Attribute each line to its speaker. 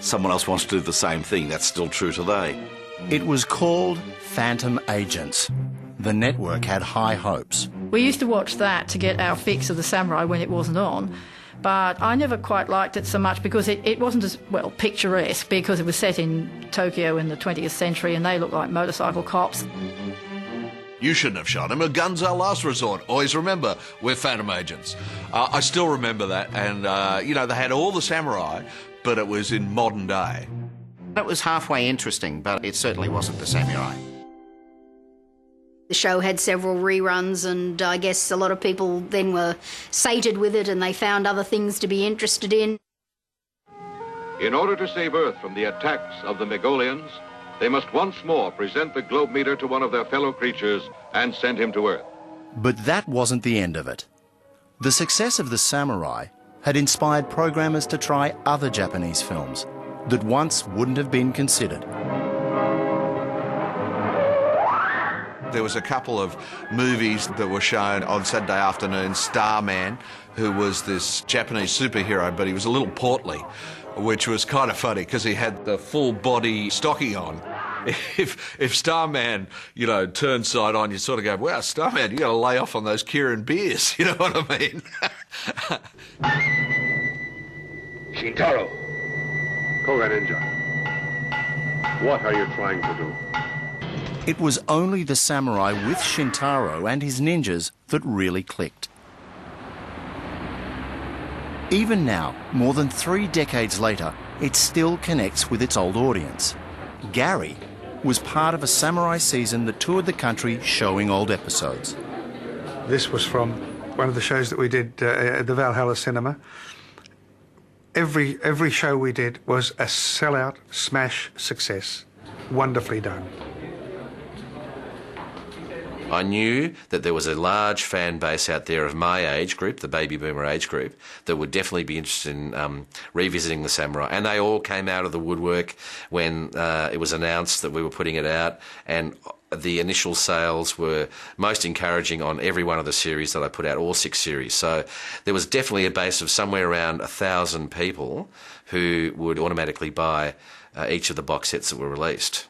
Speaker 1: someone else wants to do the same thing. That's still true today.
Speaker 2: It was called Phantom Agents. The network had high hopes.
Speaker 3: We used to watch that to get our fix of the samurai when it wasn't on, but I never quite liked it so much because it wasn't as, well, picturesque, because it was set in Tokyo in the 20th century and they looked like motorcycle cops.
Speaker 4: You shouldn't have shot him. A gun's our last resort. Always remember, we're Phantom Agents. I still remember that, and, they had all the samurai, but it was in modern day.
Speaker 5: It was halfway interesting, but it certainly wasn't the samurai.
Speaker 6: The show had several reruns, and I guess a lot of people then were sated with it and they found other things to be interested in.
Speaker 7: In order to save Earth from the attacks of the Megolians, they must once more present the globe meter to one of their fellow creatures and send him to Earth.
Speaker 2: But that wasn't the end of it. The success of the samurai had inspired programmers to try other Japanese films that once wouldn't have been considered.
Speaker 4: There was a couple of movies that were shown on Saturday afternoon. Starman, who was this Japanese superhero, but he was a little portly, which was kind of funny because he had the full body stocking on. If Starman, turned side on, you sort of go, wow, Starman, you got to lay off on those Kirin beers, you know what I mean?
Speaker 7: Shintaro, Koga Ninja, what are you trying to do?
Speaker 2: It was only the samurai with Shintaro and his ninjas that really clicked. Even now, more than 3 decades later, it still connects with its old audience. Gary was part of a samurai season that toured the country showing old episodes.
Speaker 8: This was from one of the shows that we did at the Valhalla Cinema. Every show we did was a sellout, smash success. Wonderfully done.
Speaker 9: I knew that there was a large fan base out there of my age group, the baby boomer age group, that would definitely be interested in revisiting the samurai. And they all came out of the woodwork when it was announced that we were putting it out, and the initial sales were most encouraging on every one of the series that I put out, all 6 series. So there was definitely a base of somewhere around 1,000 people who would automatically buy each of the box sets that were released.